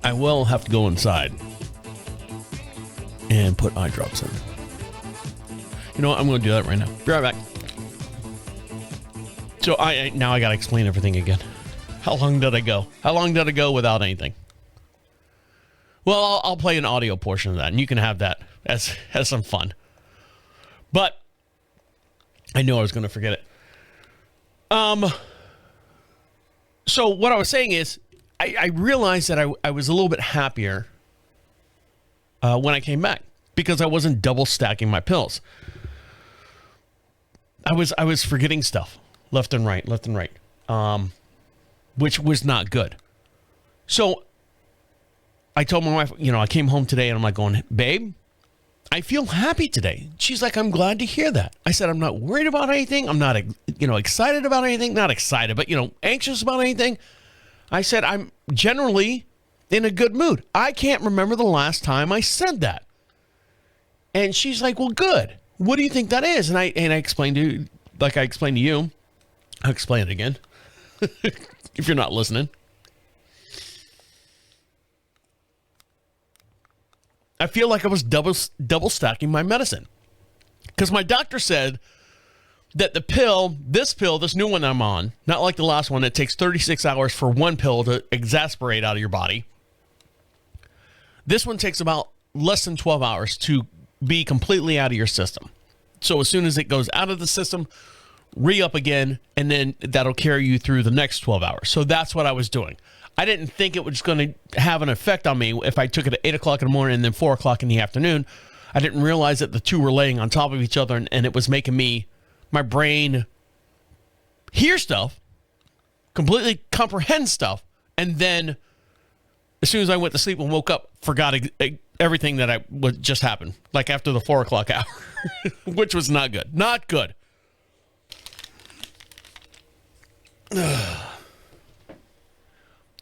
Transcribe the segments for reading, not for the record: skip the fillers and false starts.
I will have to go inside and put eye drops in. You know what? I'm going to do that right now. Be right back. So now I got to explain everything again. How long did I go? How long did I go without anything? Well, I'll play an audio portion of that, and you can have that as some fun. But I knew I was going to forget it. So what I was saying is, I realized that I was a little bit happier when I came back because I wasn't double stacking my pills. I was forgetting stuff left and right, which was not good. So I told my wife, I came home today and I'm like going, babe, I feel happy today. She's like, I'm glad to hear that. I said, I'm not worried about anything. I'm not, excited about anything. Not excited, but, anxious about anything. I said, I'm generally in a good mood. I can't remember the last time I said that. And she's like, well, good. What do you think that is? And I explained to you, like I explained to you. I'll explain it again if you're not listening. I feel like I was double stacking my medicine because my doctor said that this new one I'm on, not like the last one, it takes 36 hours for one pill to exasperate out of your body. This one takes about less than 12 hours to be completely out of your system. So as soon as it goes out of the system, re-up again, and then that'll carry you through the next 12 hours. So that's what I was doing. I didn't think it was going to have an effect on me if I took it at 8 o'clock in the morning and then 4 o'clock in the afternoon. I didn't realize that the two were laying on top of each other, and it was making my brain hear stuff, completely comprehend stuff, and then as soon as I went to sleep and woke up, forgot everything that just happened, like after the 4 o'clock hour, which was not good. Not good.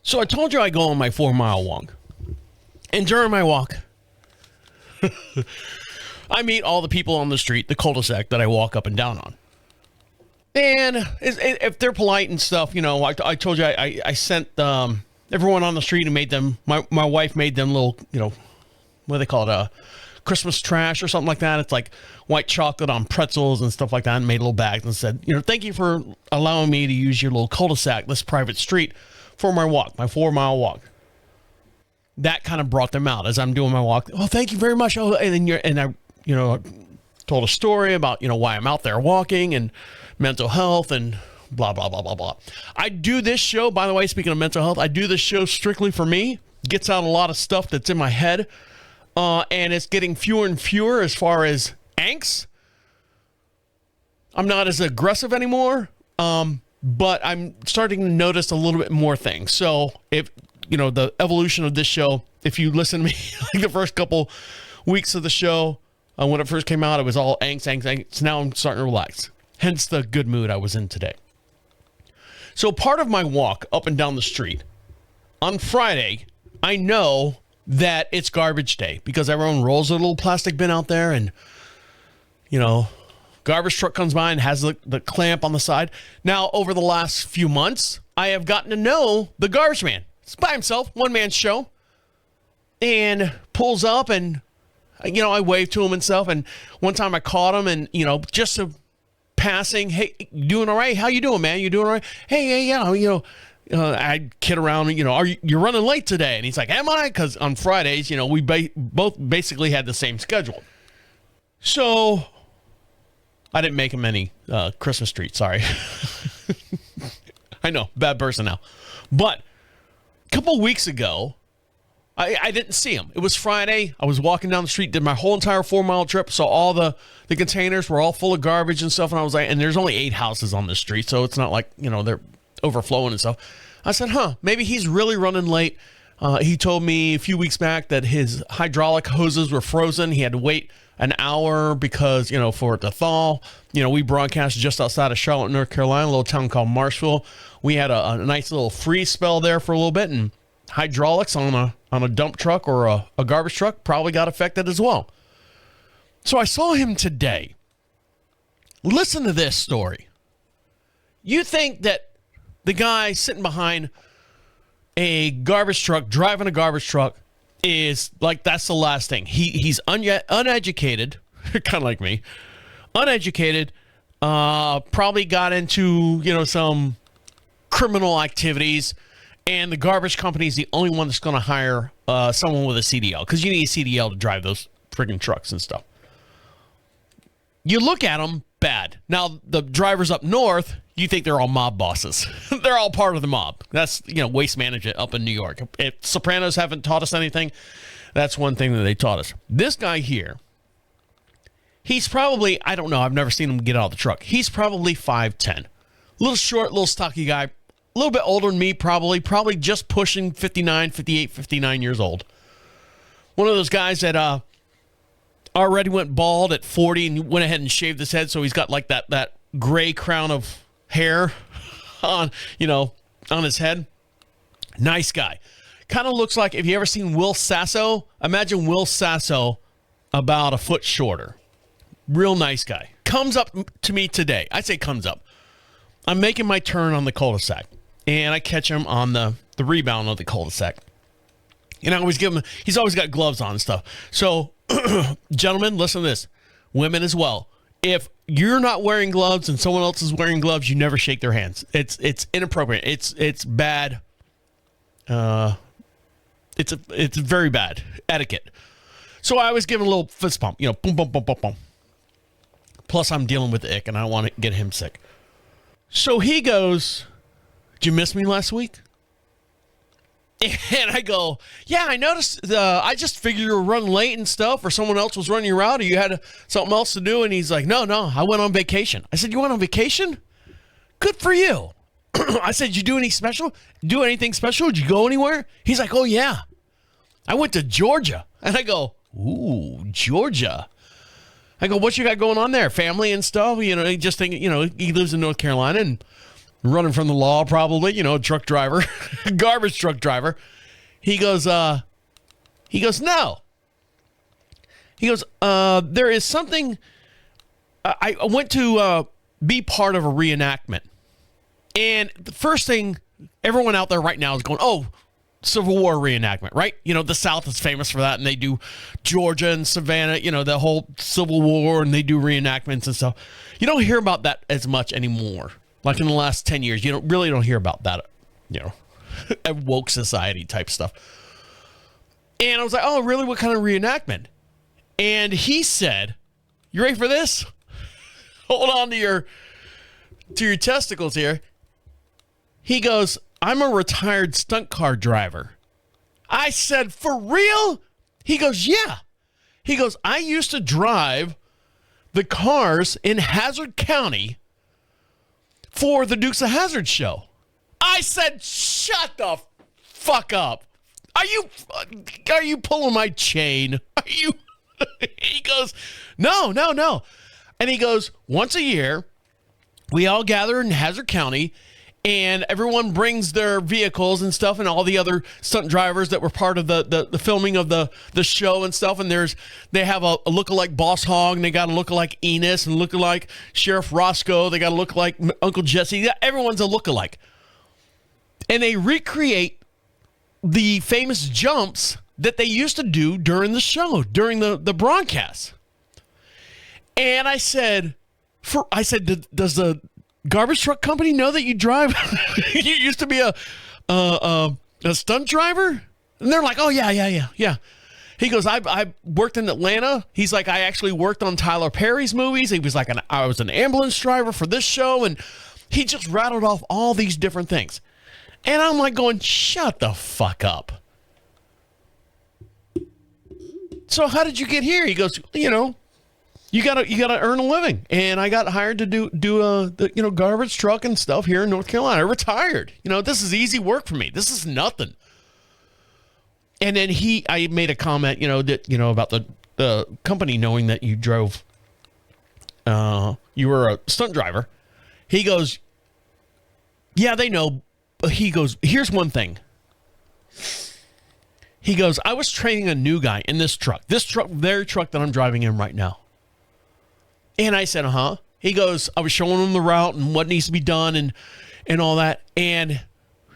So I told you I go on my 4-mile walk. And during my walk, I meet all the people on the street, the cul-de-sac that I walk up and down on. And if they're polite and stuff, I told you I sent everyone on the street and made them, my wife made them little, what do they call it? Christmas trash or something like that. It's like white chocolate on pretzels and stuff like that, and made little bags and said, thank you for allowing me to use your little cul-de-sac, this private street, for my walk, my 4-mile walk. That kind of brought them out as I'm doing my walk. Oh, thank you very much. Oh, and then I told a story about, why I'm out there walking and mental health and blah, blah, blah, blah, blah. I do this show, by the way, speaking of mental health, I do this show strictly for me. Gets out a lot of stuff that's in my head. And it's getting fewer and fewer as far as angst. I'm not as aggressive anymore. But I'm starting to notice a little bit more things. So if, the evolution of this show, if you listen to me, like the first couple weeks of the show, when it first came out, it was all angst. So now I'm starting to relax. Hence the good mood I was in today. So part of my walk up and down the street on Friday, I know that it's garbage day because everyone rolls a little plastic bin out there and, garbage truck comes by and has the clamp on the side. Now, over the last few months, I have gotten to know the garbage man. It's by himself, one-man show, and pulls up and, I wave to him and stuff. And one time I caught him and, just a passing, hey, you doing all right? How you doing, man? You doing all right? Hey, yeah, I kid around, you're running late today. And he's like, am I? Because on Fridays, we both basically had the same schedule. So I didn't make him any Christmas treats, sorry. I know, bad person now. But a couple weeks ago, I didn't see him. It was Friday. I was walking down the street, did my whole entire 4-mile trip, so all the containers were all full of garbage and stuff, and I was like, and there's only 8 houses on this street, so it's not like, they're overflowing and stuff. I said, maybe he's really running late. He told me a few weeks back that his hydraulic hoses were frozen. He had to wait an hour because, for it to thaw. We broadcast just outside of Charlotte, North Carolina, a little town called Marshville. We had a nice little freeze spell there for a little bit, and hydraulics on a dump truck or a garbage truck probably got affected as well. So I saw him today. Listen to this story. You think that the guy sitting behind a garbage truck, driving a garbage truck is like, that's the last thing. He's uneducated, kind of like me, uneducated, probably got into, some criminal activities, and the garbage company is the only one that's going to hire someone with a CDL, because you need a CDL to drive those friggin' trucks and stuff. You look at them, bad. Now, the drivers up north, you think they're all mob bosses. They're all part of the mob. That's, waste management up in New York. If Sopranos haven't taught us anything, that's one thing that they taught us. This guy here, he's probably, I don't know, I've never seen him get out of the truck. He's probably 5'10". Little short, little stocky guy. A little bit older than me, probably just pushing 59, 58, 59 years old. One of those guys that already went bald at 40 and went ahead and shaved his head, so he's got like that gray crown of hair on his head. Nice guy. Kind of looks like, if you ever seen Will Sasso, imagine Will Sasso about a foot shorter. Real nice guy. Comes up to me today. I say comes up. I'm making my turn on the cul-de-sac, and I catch him on the rebound of the cul-de-sac. And I always give him, he's always got gloves on and stuff. So, gentlemen, listen to this. Women as well. If you're not wearing gloves and someone else is wearing gloves, you never shake their hands. It's inappropriate. It's bad. It's very bad etiquette. So I always give him a little fist pump. Boom, boom, boom, boom, boom. Plus, I'm dealing with the ick, and I want to get him sick. So he goes, "Did you miss me last week?" And I go, "Yeah, I noticed. I just figured you were running late and stuff, or someone else was running you out, or you had something else to do." And he's like, No, I went on vacation." I said, "You went on vacation? Good for you." I said, "Did you do anything special? Did you go anywhere?" He's like, "Oh, yeah. I went to Georgia." And I go, "Ooh, Georgia." I go, "What you got going on there? Family and stuff?" Just thinking, he lives in North Carolina and running from the law, probably, truck driver, garbage truck driver. He goes, no. He goes, there is something. I went to be part of a reenactment. And the first thing, everyone out there right now is going, "Oh, Civil War reenactment," right? The South is famous for that, and they do Georgia and Savannah, the whole Civil War, and they do reenactments and stuff. You don't hear about that as much anymore. Like in the last 10 years, you don't hear about that, woke society type stuff. And I was like, "Oh, really? What kind of reenactment?" And he said, "You ready for this? Hold on to your testicles here." He goes, "I'm a retired stunt car driver." I said, "For real?" He goes, "Yeah." He goes, "I used to drive the cars in Hazard County for the Dukes of Hazzard show." I said, "Shut the fuck up. Are you pulling my chain? Are you?" He goes, No. And he goes, "Once a year, we all gather in Hazard County, and everyone brings their vehicles and stuff, and all the other stunt drivers that were part of the filming of the show and stuff. And they have a lookalike Boss Hog, and they got a lookalike Enos, and lookalike Sheriff Roscoe. They got a lookalike Uncle Jesse. Everyone's a lookalike. And they recreate the famous jumps that they used to do during the show, during the broadcast." And I said, "Does the garbage truck company know that you drive? You used to be a stunt driver?" And they're like, "Oh, yeah. He goes, I worked in Atlanta." He's like, "I actually worked on Tyler Perry's movies." He was like, "I was an ambulance driver for this show." And he just rattled off all these different things. And I'm like going, "Shut the fuck up." "So how did you get here?" He goes, You gotta earn a living, and I got hired to do the garbage truck and stuff here in North Carolina. I retired. This is easy work for me. This is nothing." And then I made a comment, that about the company knowing that you drove, you were a stunt driver. He goes, "Yeah, they know." He goes, "Here's one thing." He goes, "I was training a new guy in this truck, very truck that I'm driving in right now." And I said, "Uh-huh." He goes, "I was showing him the route and what needs to be done and all that." And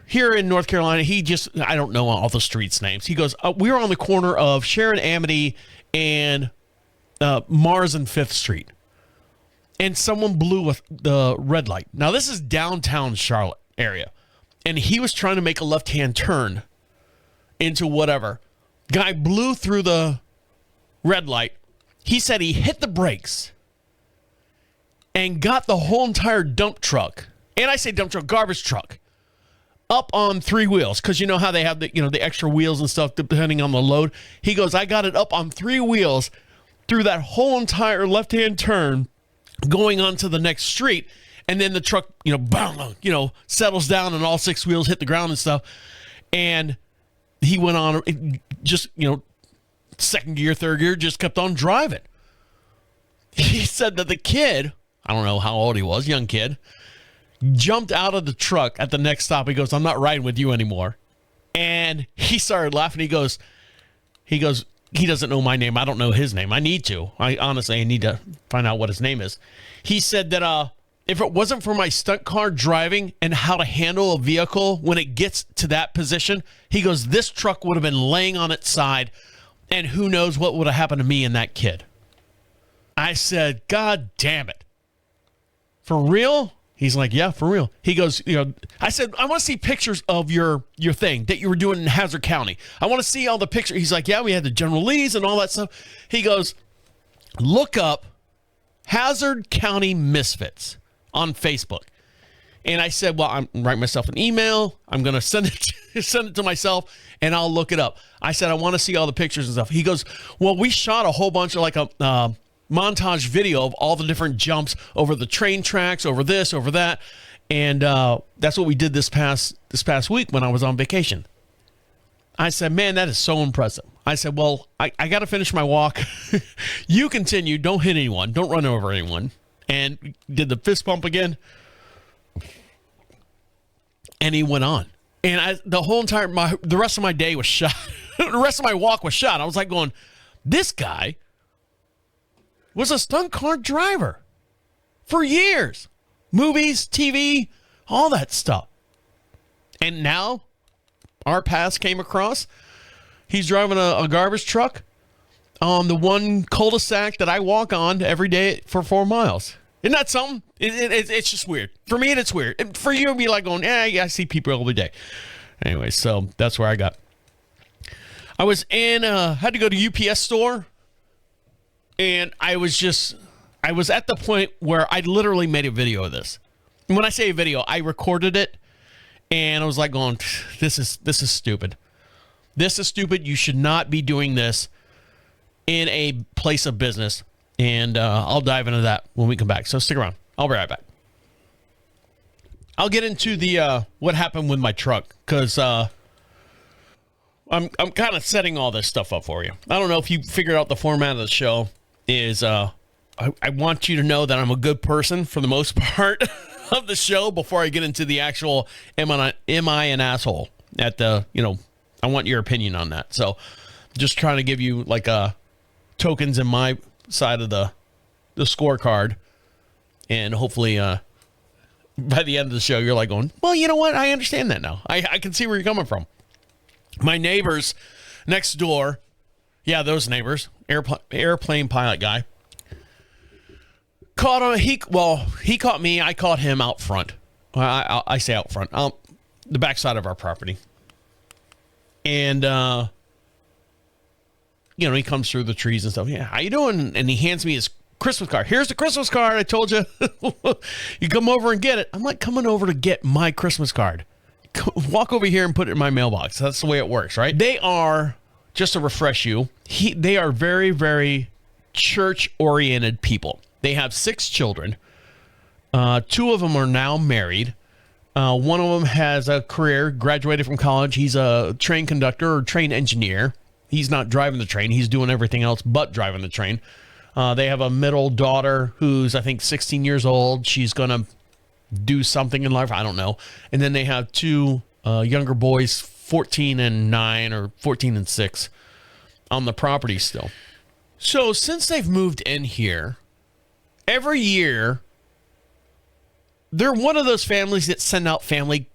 here in North Carolina, I don't know all the streets names. He goes, we were on the corner of Sharon Amity and Mars and 5th Street. And someone blew the red light. Now, this is downtown Charlotte area. And he was trying to make a left-hand turn into whatever. Guy blew through the red light. He said he hit the brakes and got the whole entire dump truck, and I say dump truck, garbage truck, up on 3 wheels, because you know how they have the extra wheels and stuff depending on the load. He goes, I got it up on 3 wheels through that whole entire left-hand turn going onto the next street, and then the truck, boom, settles down and all 6 wheels hit the ground and stuff, and he went on just, second gear, third gear, just kept on driving. He said that the kid, I don't know how old he was, young kid, jumped out of the truck at the next stop. He goes, I'm not riding with you anymore. And he started laughing. He goes, he doesn't know my name. I don't know his name. I need to. I need to find out what his name is. He said that if it wasn't for my stunt car driving and how to handle a vehicle when it gets to that position, he goes, this truck would have been laying on its side, and who knows what would have happened to me and that kid. I said, God damn it. For real? He's like, yeah, for real. He goes, I said, I want to see pictures of your thing that you were doing in Hazard County. I want to see all the pictures. He's like, yeah, we had the General Lee's and all that stuff. He goes, look up Hazard County Misfits on Facebook. And I said, well, I'm writing myself an email. I'm going to send it to myself, and I'll look it up. I said, I want to see all the pictures and stuff. He goes, well, we shot a whole bunch of like a montage video of all the different jumps over the train tracks, over this, over that. And that's what we did this past week when I was on vacation. I said, man, that is so impressive. I said, well, I got to finish my walk. You continue. Don't hit anyone. Don't run over anyone. And did the fist bump again. And he went on. And the rest of my day was shot. The rest of my walk was shot. I was like going, this guy was a stunt car driver for years. Movies, TV, all that stuff. And now our paths came across. He's driving a garbage truck on the one cul-de-sac that I walk on every day for 4 miles. Isn't that something? It's just weird. For me, it's weird. And for you, it'd be like going, yeah, I see people every day. Anyway, so that's where I got. I was had to go to UPS store. And I was at the point where I literally made a video of this. And when I say a video, I recorded it, and I was like going, this is stupid. This is stupid. You should not be doing this in a place of business. And I'll dive into that when we come back. So stick around. I'll be right back. I'll get into the what happened with my truck, because I'm kind of setting all this stuff up for you. I don't know if you figured out the format of the show. I want you to know that I'm a good person for the most part of the show before I get into the actual am I an asshole at the, I want your opinion on that. So just trying to give you like tokens in my side of the scorecard, and hopefully by the end of the show you're like going, well, you know what? I understand that now. I can see where you're coming from. My neighbors next door, yeah, those neighbors, airplane pilot guy, caught on. He caught me. I caught him out front. I say out front, the backside of our property. And he comes through the trees and stuff. Yeah, how you doing? And he hands me his Christmas card. Here's the Christmas card. I told you. You come over and get it. I'm not coming over to get my Christmas card. Walk over here and put it in my mailbox. That's the way it works, right? They are, just to refresh you, they are very, very church-oriented people. They have 6 children. 2 of them are now married. One of them has a career, graduated from college. He's a train conductor or train engineer. He's not driving the train. He's doing everything else but driving the train. They have a middle daughter who's, I think, 16 years old. She's going to do something in life. I don't know. And then they have 2 younger boys, 14 and 9 or 14 and 6 on the property still. So since they've moved in here, every year, they're one of those families that send out family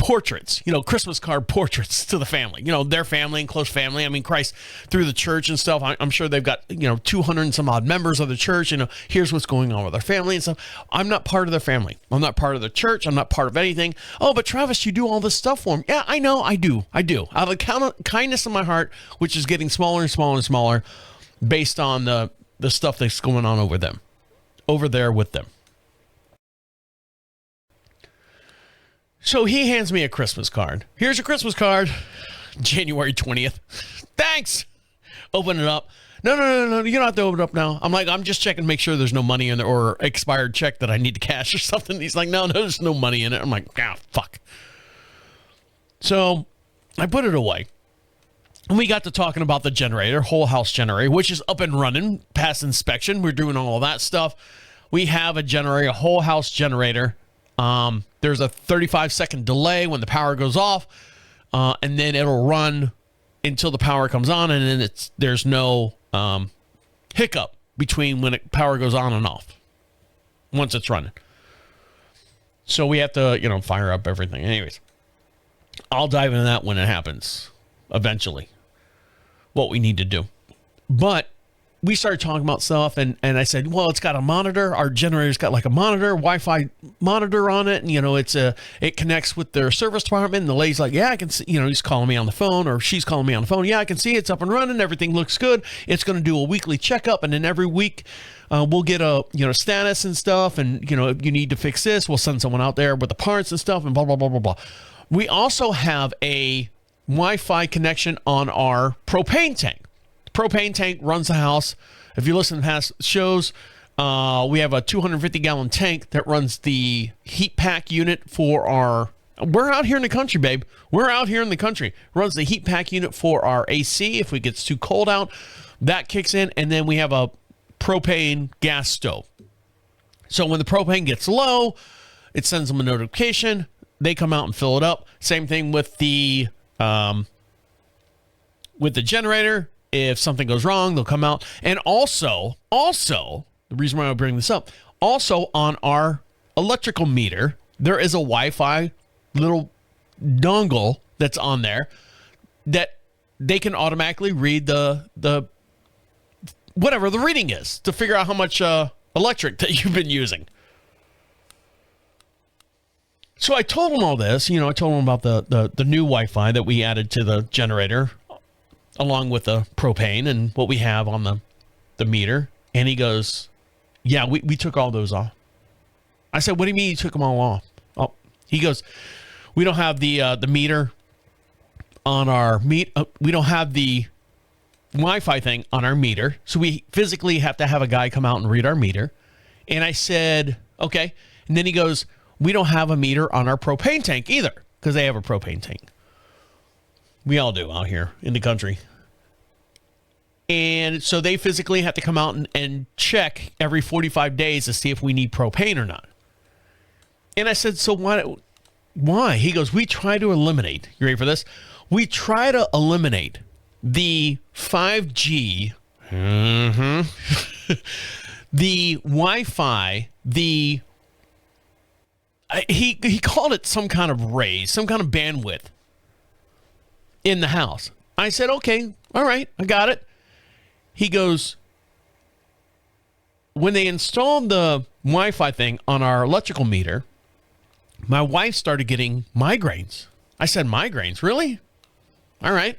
portraits, Christmas card portraits to the family, their family and close family. I mean, Christ, through the church and stuff, I'm sure they've got, 200 and some odd members of the church. Here's what's going on with their family and stuff. I'm not part of their family. I'm not part of the church. I'm not part of anything. Oh, but Travis, you do all this stuff for them. Yeah, I know. I do. Out of the kindness of my heart, which is getting smaller and smaller and smaller based on the stuff that's going on over there with them. So he hands me a Christmas card. Here's your Christmas card, January 20th. Thanks. Open it up. No. You don't have to open it up now. I'm like, I'm just checking to make sure there's no money in there or expired check that I need to cash or something. He's like, no, there's no money in it. I'm like, fuck. So I put it away. And we got to talking about the generator, whole house generator, which is up and running, past inspection. We're doing all of that stuff. We have a generator, a whole house generator. There's a 35-second delay when the power goes off, and then it'll run until the power comes on, and then there's no hiccup between when power goes on and off once it's running. So we have to, fire up everything. Anyways, I'll dive into that when it happens eventually, what we need to do. But we started talking about stuff, and I said, well, it's got a monitor. Our generator's got like a monitor, Wi-Fi monitor on it, and it connects with their service department. And the lady's like, yeah, I can see. He's calling me on the phone, or she's calling me on the phone. Yeah, I can see it's up and running. Everything looks good. It's going to do a weekly checkup, and then every week we'll get a status and stuff. And if you need to fix this, we'll send someone out there with the parts and stuff, and blah blah blah blah blah. We also have a Wi-Fi connection on our propane tank. Propane tank runs the house. If you listen to past shows, we have a 250-gallon tank that runs the heat pack unit for our... We're out here in the country, babe. We're out here in the country. Runs the heat pack unit for our AC. If it gets too cold out, that kicks in. And then we have a propane gas stove. So when the propane gets low, it sends them a notification. They come out and fill it up. Same thing with the generator. If something goes wrong, they'll come out. And also, the reason why I bring this up, also on our electrical meter, there is a Wi-Fi little dongle that's on there that they can automatically read the whatever the reading is to figure out how much electric that you've been using. So I told him all this. I told him about the new Wi-Fi that we added to the generator, along with the propane and what we have on the meter. And he goes, yeah, we took all those off. I said, what do you mean you took them all off? Oh, he goes, we don't have the meter on our we don't have the Wi-Fi thing on our meter. So we physically have to have a guy come out and read our meter. And I said, okay. And then he goes, we don't have a meter on our propane tank either, because they have a propane tank. We all do out here in the country. And so they physically have to come out and check every 45 days to see if we need propane or not. And I said, so why? He goes, we try to eliminate, you ready for this? We try to eliminate the 5G, the Wi-Fi, he called it some kind of raise, some kind of bandwidth in the house. I said, okay, all right, I got it. He goes, when they installed the Wi-Fi thing on our electrical meter, my wife started getting migraines. I said, migraines? Really? All right.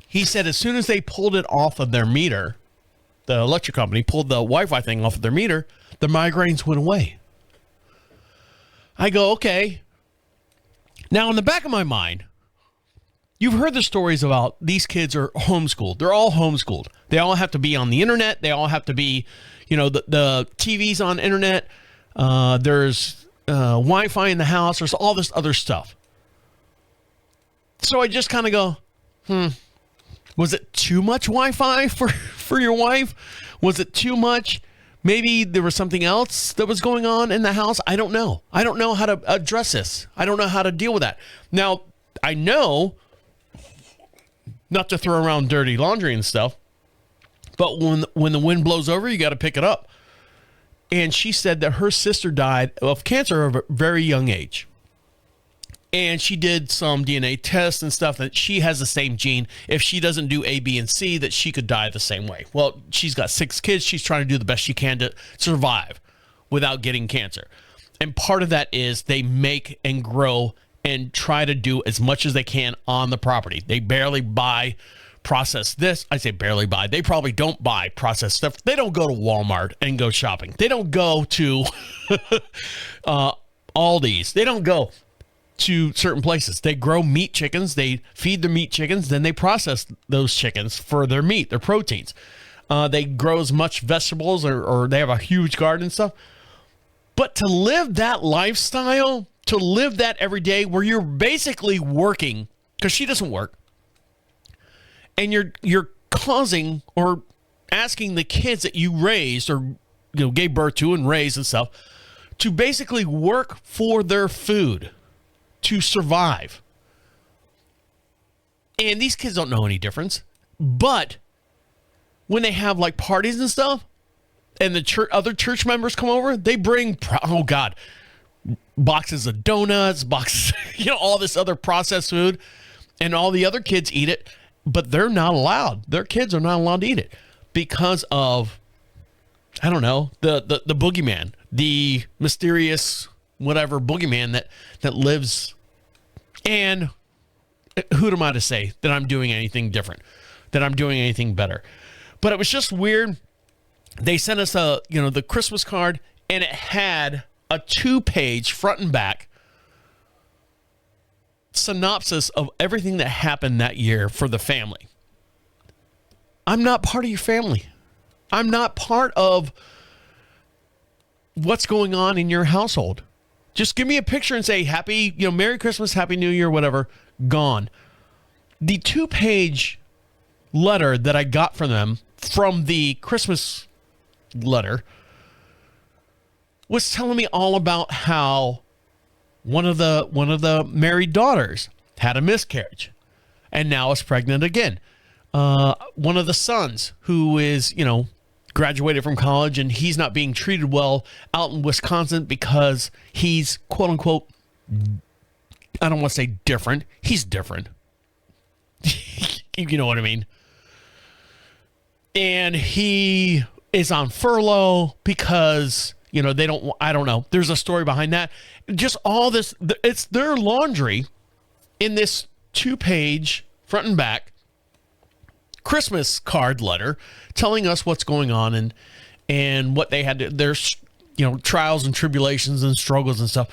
He said, as soon as they pulled it off of their meter, the electric company pulled the Wi-Fi thing off of their meter, the migraines went away. I go, okay. Now, in the back of my mind, you've heard the stories about these kids are homeschooled. They're all homeschooled. They all have to be on the internet. They all have to be, the TV's on internet. There's Wi-Fi in the house. There's all this other stuff. So I just kind of go, was it too much Wi-Fi for your wife? Was it too much? Maybe there was something else that was going on in the house. I don't know. I don't know how to address this. I don't know how to deal with that. Now, I know not to throw around dirty laundry and stuff, but when the wind blows over, you got to pick it up. And she said that her sister died of cancer at a very young age. And she did some DNA tests and stuff that she has the same gene. If she doesn't do A, B, and C, that she could die the same way. Well, she's got 6 kids. She's trying to do the best she can to survive without getting cancer. And part of that is they make and grow and try to do as much as they can on the property. They barely buy processed this. I say barely buy. They probably don't buy processed stuff. They don't go to Walmart and go shopping. They don't go to Aldi's. They don't go to certain places. They grow meat chickens. They feed the meat chickens. Then they process those chickens for their meat, their proteins. They grow as much vegetables or they have a huge garden and stuff. But to live that lifestyle, to live that every day where you're basically working, because she doesn't work, and you're causing or asking the kids that you raised or gave birth to and raised and stuff to basically work for their food to survive. And these kids don't know any difference. But when they have like parties and stuff, and the other church members come over, they bring, boxes of donuts, boxes, all this other processed food, and all the other kids eat it, but they're not allowed. Their kids are not allowed to eat it because of, I don't know, the boogeyman, the mysterious whatever boogeyman that lives. And who am I to say that I'm doing anything different, that I'm doing anything better? But it was just weird. They sent us the Christmas card, and it had a 2-page front and back synopsis of everything that happened that year for the family. I'm not part of your family. I'm not part of what's going on in your household. Just give me a picture and say happy, Merry Christmas, Happy New Year, whatever. Gone. The 2-page letter that I got from them from the Christmas letter was telling me all about how one of the married daughters had a miscarriage and now is pregnant again. One of the sons who is, graduated from college and he's not being treated well out in Wisconsin because he's quote unquote, I don't want to say different. He's different. You know what I mean? And he is on furlough because, I don't know. There's a story behind that. Just all this, it's their laundry in this 2-page front and back Christmas card letter telling us what's going on and what they had to, their, trials and tribulations and struggles and stuff.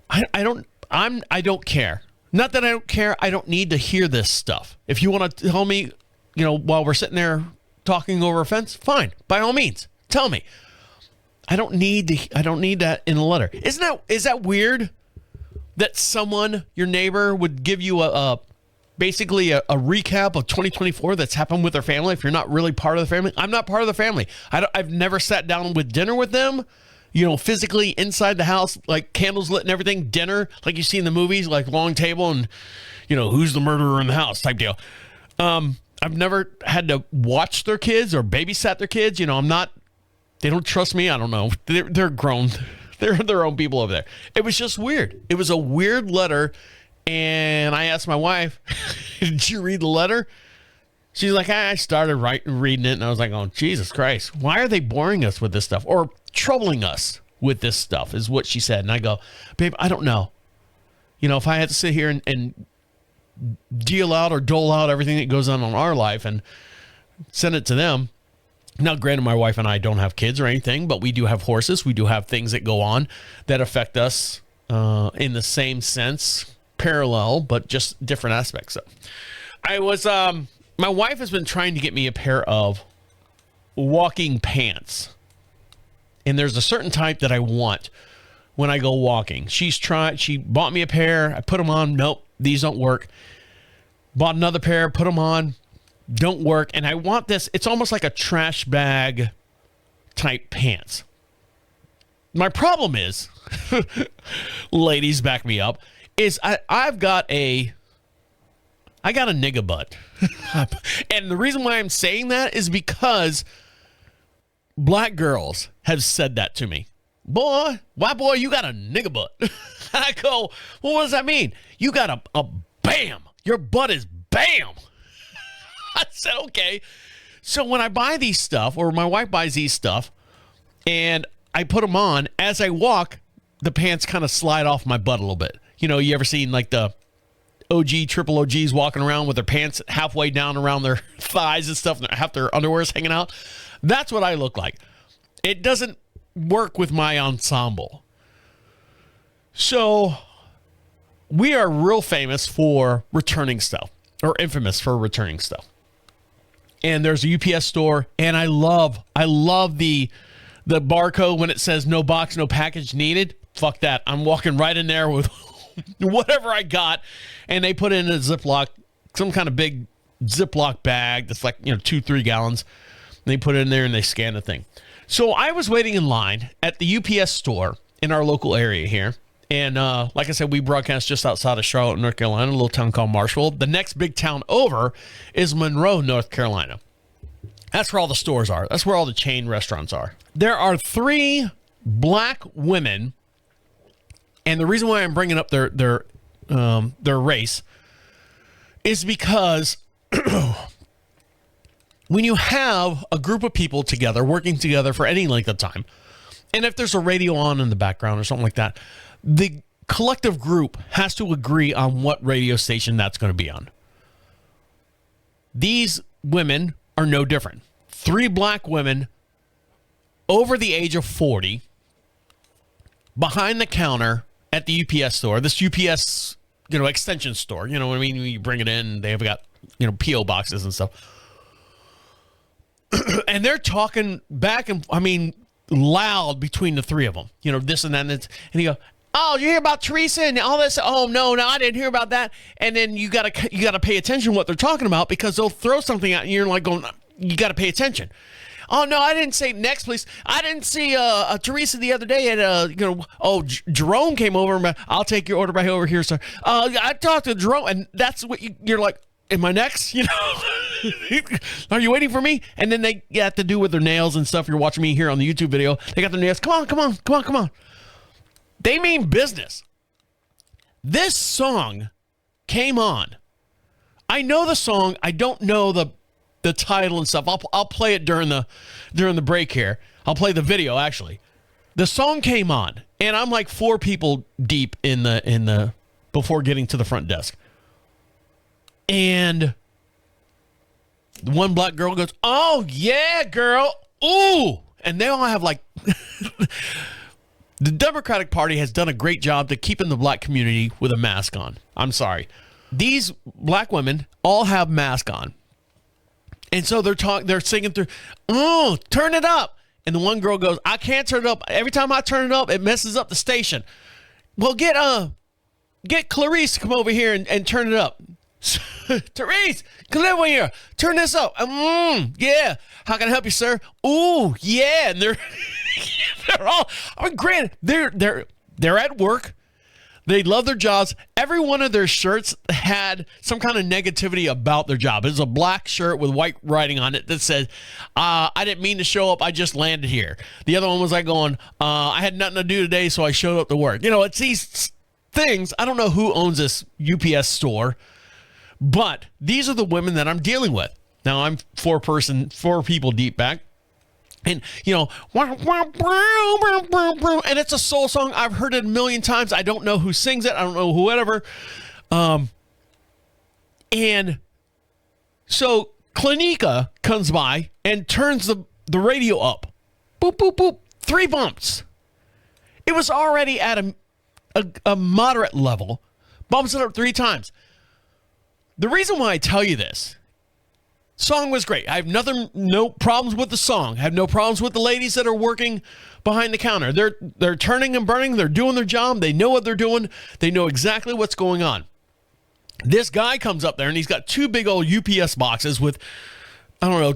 I don't care. Not that I don't care. I don't need to hear this stuff. If you want to tell me, while we're sitting there talking over a fence, fine. By all means, tell me. I don't need that in a letter. Is that weird that someone, your neighbor, would give you basically a recap of 2024 that's happened with their family if you're not really part of the family? I'm not part of the family. I've never sat down with dinner with them, physically inside the house, like candles lit and everything, dinner, like you see in the movies, like long table and, who's the murderer in the house type deal. I've never had to watch their kids or babysat their kids. They don't trust me. I don't know. They're grown. They're their own people over there. It was just weird. It was a weird letter. And I asked my wife, did you read the letter? She's like, I started reading it. And I was like, oh, Jesus Christ. Why are they boring us with this stuff or troubling us with this stuff is what she said. And I go, babe, I don't know. If I had to sit here and deal out or dole out everything that goes on in our life and send it to them. Now, granted, my wife and I don't have kids or anything, but we do have horses. We do have things that go on that affect us in the same sense, parallel, but just different aspects. So my wife has been trying to get me a pair of walking pants. And there's a certain type that I want when I go walking. She bought me a pair. I put them on. Nope, these don't work. Bought another pair, put them on. Don't work. And I want this. It's almost like a trash bag type pants. My problem is, ladies, back me up, is I got a nigga butt. And the reason why I'm saying that is because black girls have said that to me. boy, white boy, you got a nigga butt. I go, well, what does that mean? You got a bam. Your butt is bam. I said, okay. So when I buy these stuff, or my wife buys these stuff, and I put them on, as I walk, the pants kind of slide off my butt a little bit. You know, you ever seen like the OG, triple OGs walking around with their pants halfway down around their thighs and stuff, and half their underwear's hanging out? That's what I look like. It doesn't work with my ensemble. So we are real famous for returning stuff, or infamous for returning stuff. And there's a UPS store, and I love the barcode when it says no box, no package needed. Fuck that. I'm walking right in there with whatever I got, and they put it in a Ziploc, some kind of big Ziploc bag that's like, 2-3 gallons. And they put it in there and they scan the thing. So I was waiting in line at the UPS store in our local area here. And like I said, we broadcast just outside of Charlotte, North Carolina, a little town called Marshall. The next big town over is Monroe, North Carolina. That's where all the stores are. That's where all the chain restaurants are. There are 3 black women, and the reason why I'm bringing up their race is because when you have a group of people together, working together for any length of time, and if there's a radio on in the background or something like that, the collective group has to agree on what radio station that's going to be on. These women are no different. 3 black women over the age of 40 behind the counter at the UPS store. This UPS, extension store. You know what I mean? You bring it in, they've got, P.O. boxes and stuff. And they're talking back and, loud between the 3 of them. This and that. And you go, oh, you hear about Teresa and all this? Oh, no, I didn't hear about that. And then you gotta pay attention to what they're talking about, because they'll throw something out and you're like going, you got to pay attention. Oh, no, I didn't say next, please. I didn't see Teresa the other day at, Jerome came over. And I'll take your order right over here, sir. I talked to Jerome, and that's what you're like, am I next? Are you waiting for me? And then they have to do with their nails and stuff. You're watching me here on the YouTube video. They got their nails. Come on. They mean business. This song came on. I know the song. I don't know the title and stuff. I'll play it during the break here. I'll play the video, actually. The song came on, and I'm like 4 people deep in the before getting to the front desk. And one black girl goes, oh, yeah, girl. Ooh. And they all have like... The Democratic Party has done a great job to keeping the black community with a mask on. I'm sorry. These black women all have masks on. And so they're singing through, oh, turn it up. And the one girl goes, I can't turn it up. Every time I turn it up, it messes up the station. Well, get Clarice to come over here and turn it up. Therese, come over here. Turn this up. Yeah. How can I help you, sir? Ooh, yeah. And they're all, granted, they're at work. They love their jobs. Every one of their shirts had some kind of negativity about their job. It was a black shirt with white writing on it that said, I didn't mean to show up. I just landed here. The other one was like going, I had nothing to do today, so I showed up to work. It's these things. I don't know who owns this UPS store, but these are the women that I'm dealing with. Now, I'm 4 people deep back. And, and it's a soul song. I've heard it a million times. I don't know who sings it. I don't know whoever. And so Clinica comes by and turns the radio up. Boop, boop, boop. 3 bumps. It was already at a moderate level. Bumps it up 3 times. The reason why I tell you this, song was great. I have no problems with the song. I have no problems with the ladies that are working behind the counter. They're turning and burning. They're doing their job. They know what they're doing. They know exactly what's going on. This guy comes up there, and he's got 2 big old UPS boxes with, I don't know,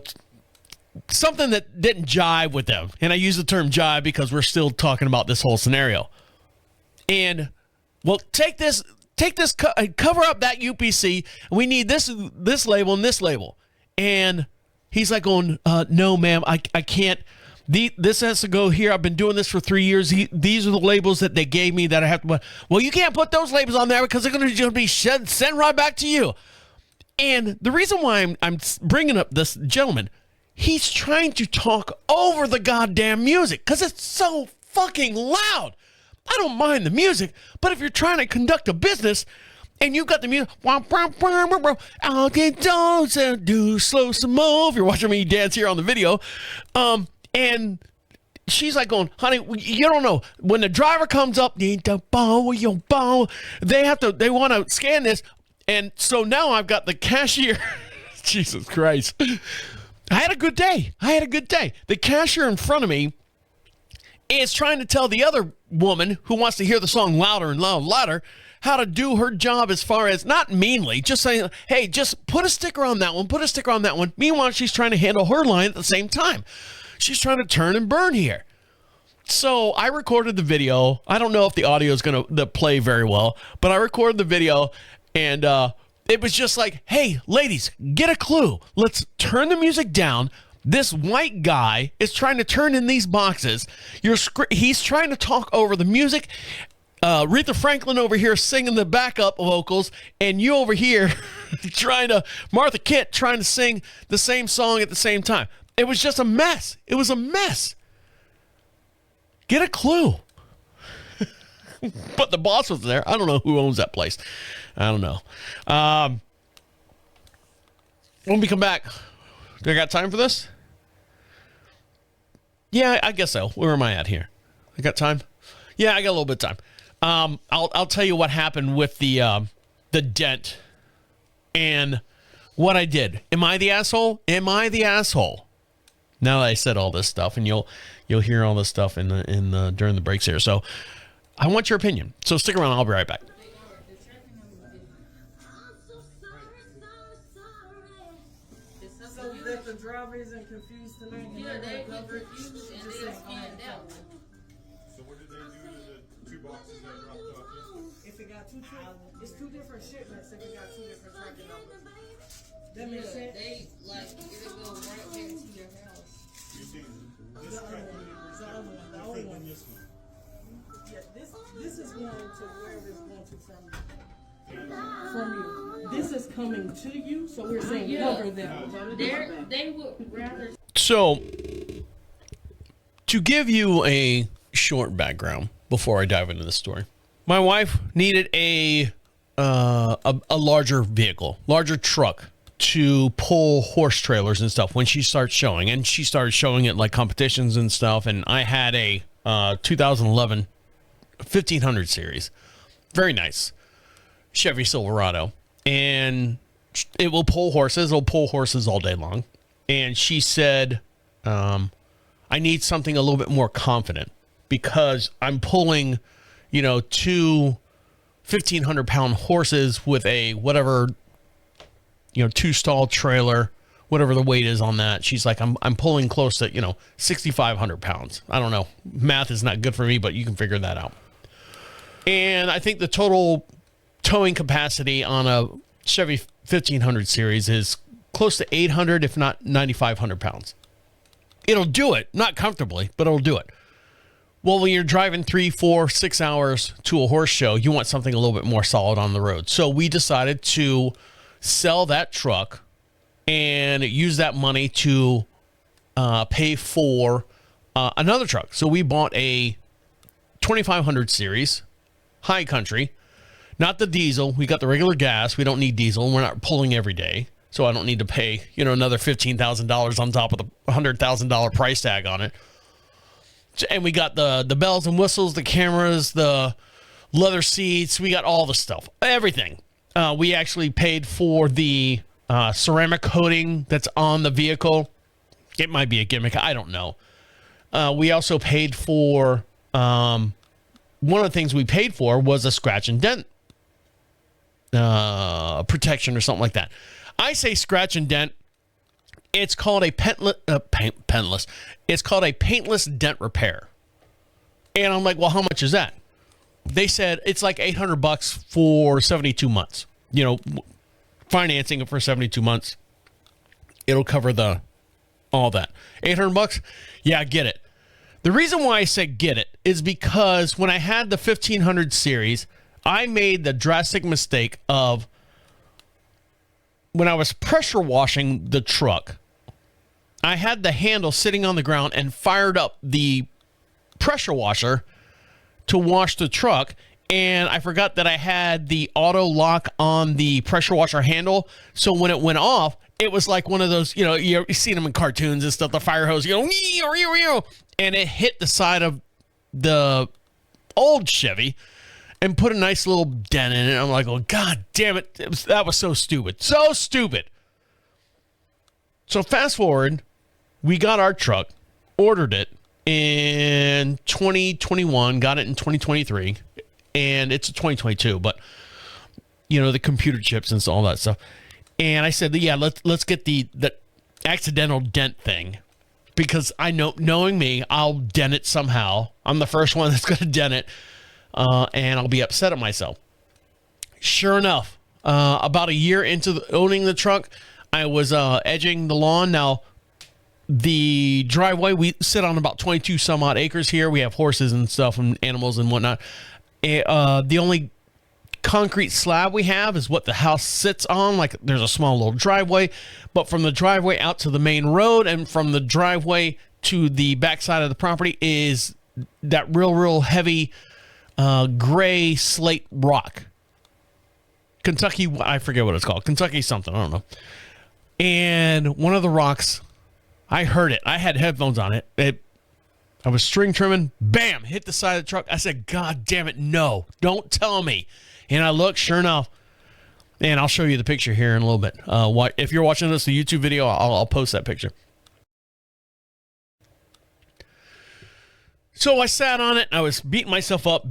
something that didn't jive with them. And I use the term jive because we're still talking about this whole scenario. And, well, take this, cover up that UPC. We need this label and this label. And he's like going, no, ma'am, I can't. This has to go here. I've been doing this for 3 years. These are the labels that they gave me that I have to put. Well, you can't put those labels on there because they're going to be sent right back to you. And the reason why I'm bringing up this gentleman, he's trying to talk over the goddamn music because it's so fucking loud. I don't mind the music, but if you're trying to conduct a business and you've got the music, I'll get those and do slow some more. If you're watching me dance here on the video, and she's like going, honey, you don't know. When the driver comes up, they want to scan this. And so now I've got the cashier. Jesus Christ. I had a good day. The cashier in front of me is trying to tell the other woman who wants to hear the song louder and louder how to do her job, as far as, not meanly, just saying, hey, just put a sticker on that one. Meanwhile, she's trying to handle her line at the same time. She's trying to turn and burn here. So I recorded the video. I don't know if the audio is going to play very well, but I recorded the video, and it was just like, hey, ladies, get a clue. Let's turn the music down. This white guy is trying to turn in these boxes. He's trying to talk over the music. Aretha Franklin over here singing the backup vocals, and you over here Martha Kitt trying to sing the same song at the same time. It was just a mess. It was a mess. Get a clue. But the boss was there. I don't know who owns that place. I don't know. When we come back, do I got time for this? Yeah, I guess so. Where am I at here? I got time? Yeah, I got a little bit of time. I'll tell you what happened with the dent and what I did. Am I the asshole? Now that I said all this stuff, and you'll hear all this stuff in the during the breaks here. So I want your opinion. So stick around. I'll be right back. So that the driver isn't confused tonight. Yeah, they get confused and they scanned out. So what did they do to the two boxes that dropped off yesterday? If it got it's two different shipments. If it got two different tracking numbers, that makes sense. They it'll go right back to your house. You see this The tracking other one, the different old than one. this one. Yeah, this is going to wherever it's going to from you. This is coming to you, so we're saying cover them. They would rather. So, to give you a short background before I dive into the story, my wife needed a larger vehicle, larger truck to pull horse trailers and stuff when she starts showing, and she started showing it like competitions and stuff. And I had a 2011 1500 series, very nice Chevy Silverado, and it will pull horses. It'll pull horses all day long. And she said, I need something a little bit more confident because I'm pulling, two 1,500-pound horses with a whatever, two-stall trailer, whatever the weight is on that. She's like, I'm pulling close to, 6,500 pounds. I don't know. Math is not good for me, but you can figure that out. And I think the total towing capacity on a Chevy 1500 series is close to 800, if not 9,500 pounds. It'll do it, not comfortably, but it'll do it. Well, when you're driving 3, 4, 6 hours to a horse show, you want something a little bit more solid on the road. So we decided to sell that truck and use that money to pay for another truck. So we bought a 2500 series High Country, not the diesel. We got the regular gas. We don't need diesel. We're not pulling every day. So I don't need to pay, another $15,000 on top of the $100,000 price tag on it. And we got the bells and whistles, the cameras, the leather seats. We got all the stuff, everything. We actually paid for the ceramic coating that's on the vehicle. It might be a gimmick. I don't know. We also paid for, one of the things we paid for was a scratch and dent protection or something like that. I say scratch and dent. It's called a paintless. It's called a paintless dent repair. And I'm like, well, how much is that? They said it's like $800 for 72 months. Financing it for 72 months. It'll cover the all that. $800? Yeah, get it. The reason why I said get it is because when I had the 1500 series, I made the drastic mistake of when I was pressure washing the truck, I had the handle sitting on the ground and fired up the pressure washer to wash the truck. And I forgot that I had the auto lock on the pressure washer handle. So when it went off, it was like one of those, you've seen them in cartoons and stuff, the fire hose, and it hit the side of the old Chevy and put a nice little dent in it. I'm like, oh, God damn it. That was so stupid. So stupid. So fast forward, we got our truck, ordered it in 2021, got it in 2023, and it's 2022, but, the computer chips and all that stuff. And I said, yeah, let's get the accidental dent thing, because I know, knowing me, I'll dent it somehow. I'm the first one that's going to dent it, and I'll be upset at myself. Sure enough, about a year into owning the truck, I was edging the lawn. Now, the driveway, we sit on about 22 some odd acres here. We have horses and stuff and animals and whatnot. The only concrete slab we have is what the house sits on. Like, there's a small little driveway, but from the driveway out to the main road and from the driveway to the backside of the property is that real heavy gray slate rock. Kentucky, I forget what it's called. Kentucky something, I don't know. And one of the rocks, I heard it. I had headphones on it. I was string trimming, bam, hit the side of the truck. I said, God damn it, no, don't tell me. And I looked, sure enough, and I'll show you the picture here in a little bit. If you're watching this, the YouTube video, I'll post that picture. So I sat on it, and I was beating myself up.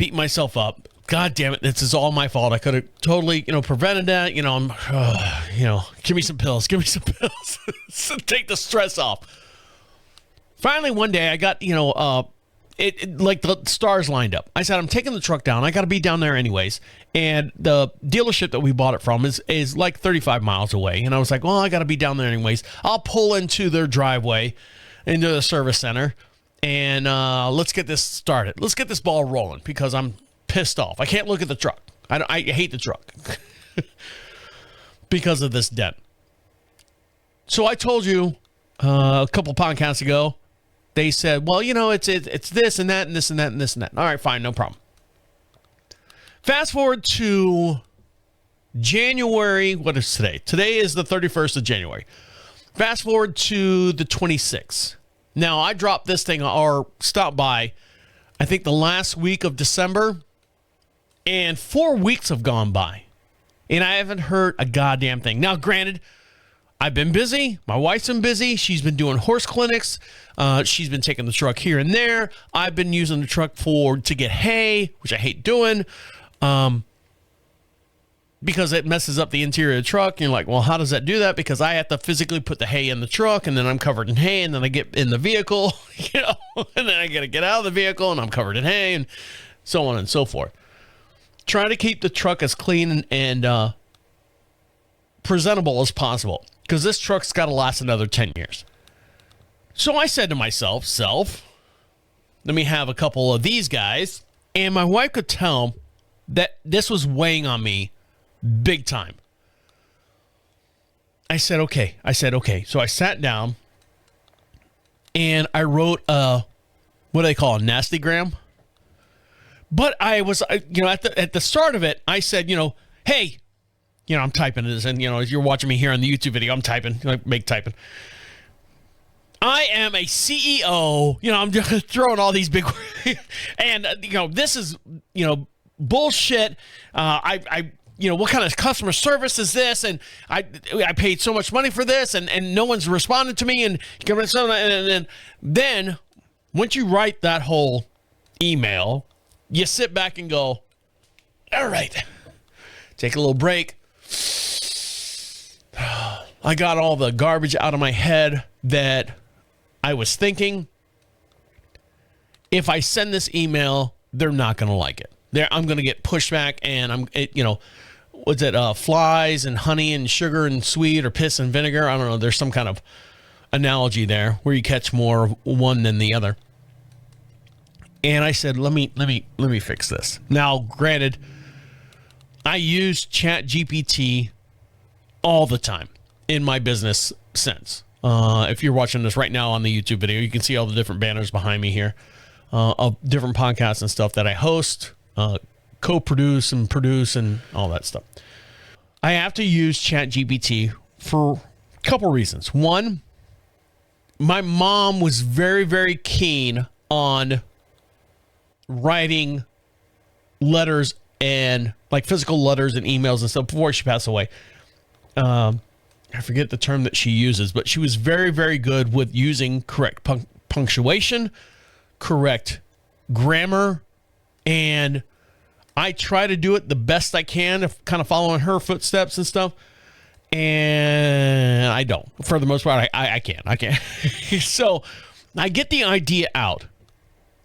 God damn it, this is all my fault. I could have totally, prevented that. Give me some pills. So take the stress off. Finally, one day, I got, like the stars lined up. I said, I'm taking the truck down. I got to be down there anyways. And the dealership that we bought it from is like 35 miles away. And I was like, well, I got to be down there anyways. I'll pull into their driveway, into the service center, and let's get this started. Let's get this ball rolling because I'm pissed off. I can't look at the truck. I hate the truck because of this dent. So I told you a couple podcasts ago, they said, well, it's this and that and this and that and this and that. All right, fine, no problem. Fast forward to January. What is today? Today is the 31st of January. Fast forward to the 26th. Now, I dropped this thing or stopped by, I think, the last week of December, and 4 weeks have gone by, and I haven't heard a goddamn thing. Now, granted, I've been busy. My wife's been busy. She's been doing horse clinics. She's been taking the truck here and there. I've been using the truck to get hay, which I hate doing, because it messes up the interior of the truck. And you're like, well, how does that do that? Because I have to physically put the hay in the truck, and then I'm covered in hay, and then I get in the vehicle, and then I got to get out of the vehicle, and I'm covered in hay, and so on and so forth. Trying to keep the truck as clean and presentable as possible, because this truck's got to last another 10 years. So I said to myself, let me have a couple of these guys. And my wife could tell that this was weighing on me big time. I said, okay. So I sat down and I wrote what do they call a nasty gram? But I was, at the start of it, I said, hey, I'm typing this, and, as you're watching me here on the YouTube video, I'm typing, make typing. I am a CEO, I'm just throwing all these big words, and, this is, bullshit. What kind of customer service is this? And I paid so much money for this, and no one's responded to me, and then once you write that whole email, you sit back and go, all right, take a little break. I got all the garbage out of my head that I was thinking. If I send this email, they're not going to like it. I'm going to get pushback, and flies and honey and sugar and sweet or piss and vinegar. I don't know. There's some kind of analogy there where you catch more of one than the other. And I said, let me fix this. Now, granted, I use ChatGPT all the time in my business sense. If you're watching this right now on the YouTube video, you can see all the different banners behind me here of different podcasts and stuff that I host, co-produce and produce and all that stuff. I have to use ChatGPT for a couple reasons. One, my mom was very, very keen on writing letters and like physical letters and emails and stuff before she passed away. I forget the term that she uses, but she was very, very good with using correct punctuation, correct grammar, and I try to do it the best I can, if kind of following her footsteps and stuff. And I don't. For the most part, I can't. So I get the idea out.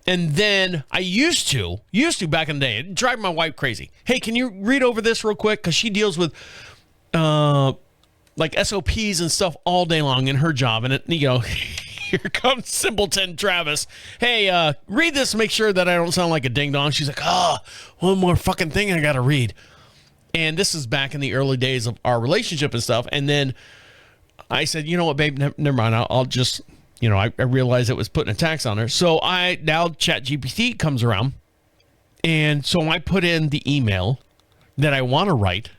And then I used to back in the day, it'd drive my wife crazy. Hey, can you read over this real quick? Because she deals with like SOPs and stuff all day long in her job. And, here comes simpleton Travis. Hey, read this, make sure that I don't sound like a ding-dong. She's like, one more fucking thing I got to read. And this is back in the early days of our relationship and stuff. And then I said, you know what, babe, never mind. I'll just, I realized it was putting a tax on her. So now ChatGPT comes around. And so I put in the email that I want to write.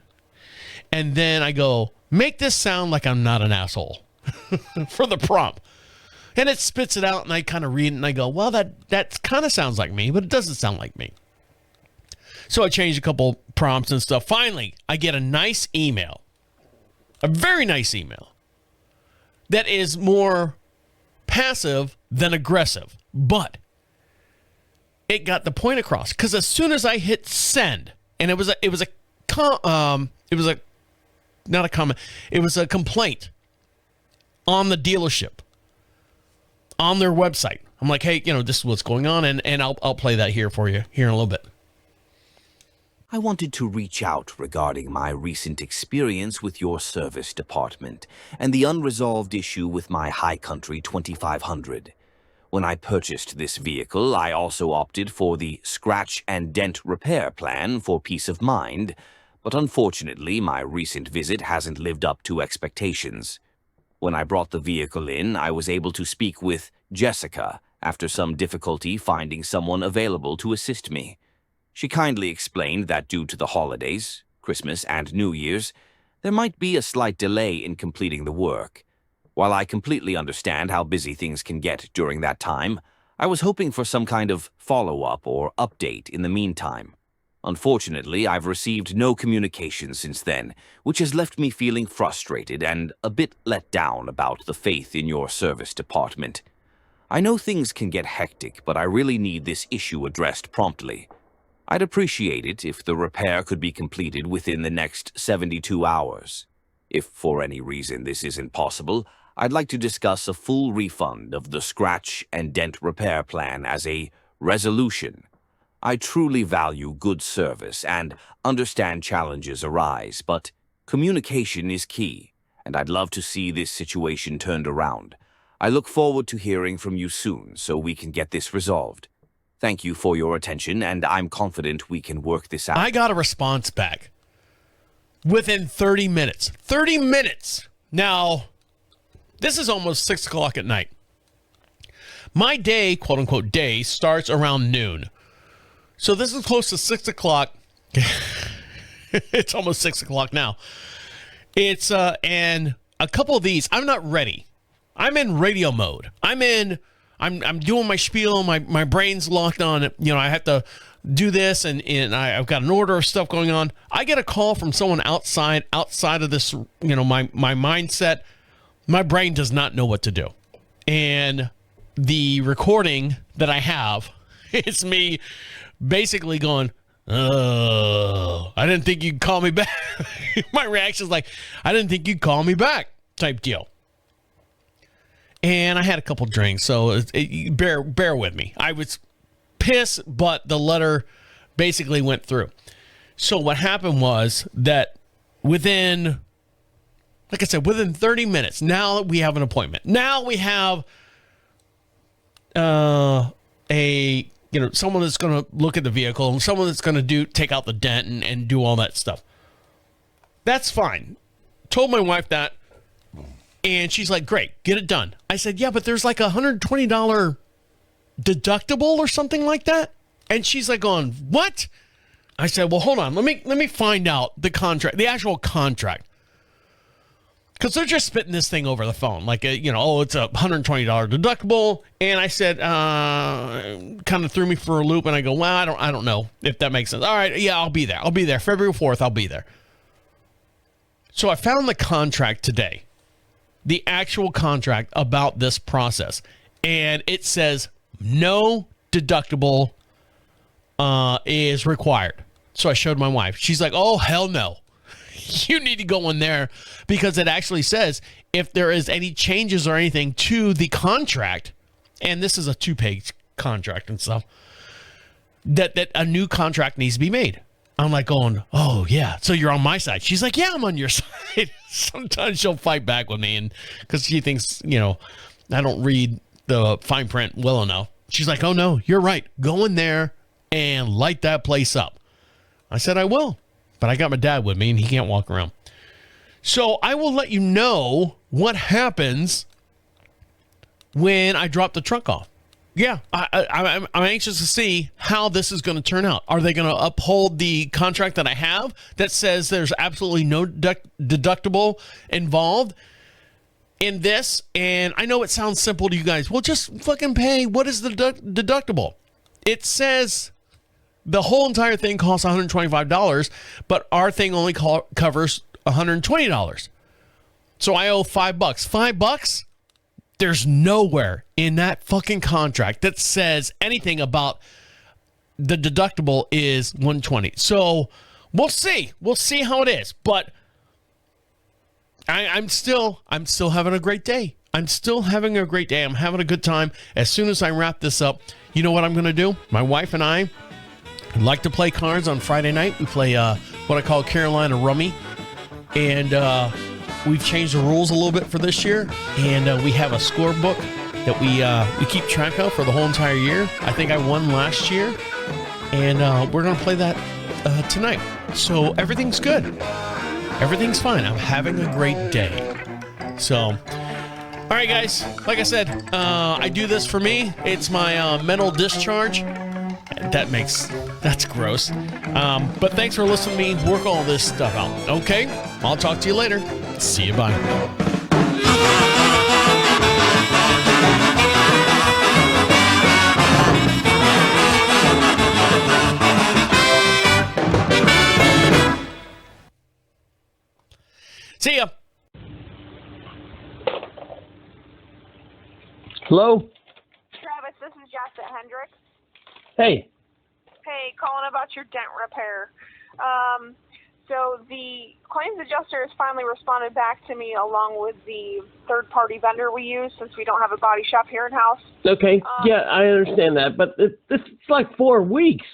And then I go, make this sound like I'm not an asshole for the prompt. And it spits it out, and I kind of read it, and I go, well, that kind of sounds like me, but it doesn't sound like me. So I changed a couple prompts and stuff. Finally, I get a nice email, a very nice email, that is more passive than aggressive. But it got the point across, because as soon as I hit send, and it was a complaint on the dealership, on their website. I'm like, hey, this is what's going on, and I'll play that here for you here in a little bit. I wanted to reach out regarding my recent experience with your service department and the unresolved issue with my High Country 2500. When I purchased this vehicle, I also opted for the scratch and dent repair plan for peace of mind, but unfortunately, my recent visit hasn't lived up to expectations. When I brought the vehicle in, I was able to speak with Jessica after some difficulty finding someone available to assist me. She kindly explained that due to the holidays, Christmas and New Year's, there might be a slight delay in completing the work. While I completely understand how busy things can get during that time, I was hoping for some kind of follow-up or update in the meantime. Unfortunately, I've received no communication since then, which has left me feeling frustrated and a bit let down about the faith in your service department. I know things can get hectic, but I really need this issue addressed promptly. I'd appreciate it if the repair could be completed within the next 72 hours. If for any reason this isn't possible, I'd like to discuss a full refund of the scratch and dent repair plan as a resolution. I truly value good service and understand challenges arise, but communication is key, and I'd love to see this situation turned around. I look forward to hearing from you soon so we can get this resolved. Thank you for your attention, and I'm confident we can work this out. I got a response back within 30 minutes. 30 minutes! Now, this is almost 6 o'clock at night. My day, quote-unquote day, starts around noon. So this is close to 6 o'clock. It's almost 6 o'clock now. It's, and a couple of these, I'm not ready. I'm in radio mode. I'm doing my spiel. My brain's locked on it. I have to do this, and I've got an order of stuff going on. I get a call from someone outside of this, my mindset. My brain does not know what to do. And the recording that I have, it's me basically going, oh, I didn't think you'd call me back. My reaction is like, I didn't think you'd call me back type deal. And I had a couple drinks, so bear with me. I was pissed, but the letter basically went through. So what happened was that within, Like I said, within 30 minutes, now we have an appointment. Now we have someone that's going to look at the vehicle and someone that's going to take out the dent and do all that stuff. That's fine. Told my wife that, and she's like, great, get it done. I said, yeah, but there's like a $120 deductible or something like that. And she's like going, what? I said, well, hold on. Let me find out the contract, the actual contract. Because they're just spitting this thing over the phone. Like, it's a $120 deductible. And I said, kind of threw me for a loop. And I go, well, I don't know if that makes sense. All right, yeah, I'll be there. February 4th, I'll be there. So I found the contract today. The actual contract about this process. And it says no deductible is required. So I showed my wife. She's like, oh, hell no. You need to go in there because it actually says if there is any changes or anything to the contract, and this is a 2-page contract and stuff, that a new contract needs to be made. I'm like going, oh, yeah, so you're on my side. She's like, yeah, I'm on your side. Sometimes she'll fight back with me because she thinks, I don't read the fine print well enough. She's like, oh, no, you're right. Go in there and light that place up. I said, I will. But I got my dad with me, and he can't walk around. So I will let you know what happens when I drop the truck off. Yeah, I'm anxious to see how this is going to turn out. Are they going to uphold the contract that I have that says there's absolutely no deductible involved in this? And I know it sounds simple to you guys. Well, just fucking pay. What is the deductible? It says the whole entire thing costs $125, but our thing only covers $120. So I owe $5. $5? There's nowhere in that fucking contract that says anything about the deductible is $120. So we'll see. We'll see how it is. But I'm still having a great day. I'm still having a great day. I'm having a good time. As soon as I wrap this up, you know what I'm going to do? My wife and I like to play cards on Friday night. We play what I call Carolina Rummy. And we've changed the rules a little bit for this year. And we have a scorebook that we keep track of for the whole entire year. I think I won last year. And we're going to play that tonight. So everything's good. Everything's fine. I'm having a great day. So, all right, guys. Like I said, I do this for me. It's my mental discharge. That's gross. But thanks for listening to me work all this stuff out. Okay? I'll talk to you later. See you. Bye. See ya. Hello? Travis, this is Jessica Hendricks. Hey. Hey, calling about your dent repair. So the claims adjuster has finally responded back to me along with the third-party vendor we use since we don't have a body shop here in-house. Okay, yeah, I understand that, but it's like 4 weeks.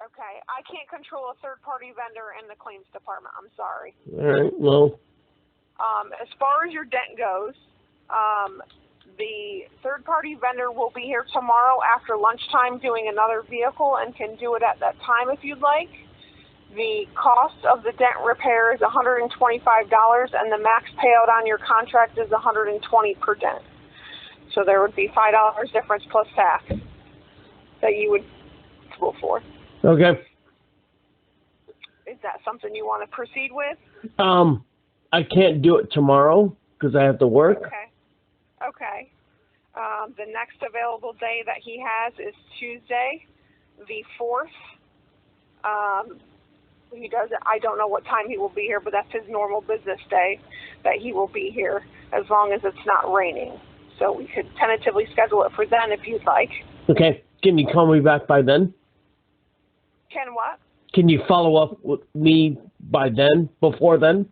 Okay, I can't control a third-party vendor in the claims department. I'm sorry. All right, well. As far as your dent goes, the third-party vendor will be here tomorrow after lunchtime doing another vehicle and can do it at that time if you'd like. The cost of the dent repair is $125, and the max payout on your contract is $120 per dent. So there would be $5 difference plus tax that you would go for. Okay. Is that something you want to proceed with? I can't do it tomorrow because I have to work. Okay. The next available day that he has is Tuesday, the 4th. I don't know what time he will be here, but that's his normal business day that he will be here as long as it's not raining. So we could tentatively schedule it for then if you'd like. Okay. Can you call me back by then? Can what? Can you follow up with me by then, before then?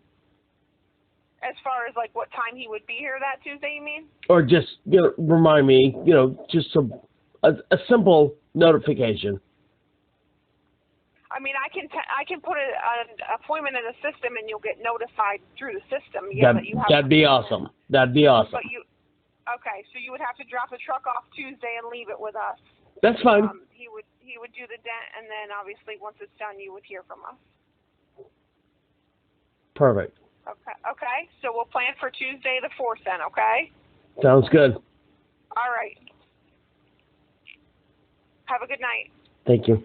As far as like what time he would be here that Tuesday, you mean? Or just, remind me, just a simple notification. I mean, I can put an appointment in the system, and you'll get notified through the system. That'd be awesome. That'd be awesome. But okay, so you would have to drop the truck off Tuesday and leave it with us. That's fine. He would do the dent, and then obviously once it's done, you would hear from us. Perfect. Okay. So we'll plan for Tuesday the 4th then. Okay. Sounds good. All right. Have a good night. Thank you.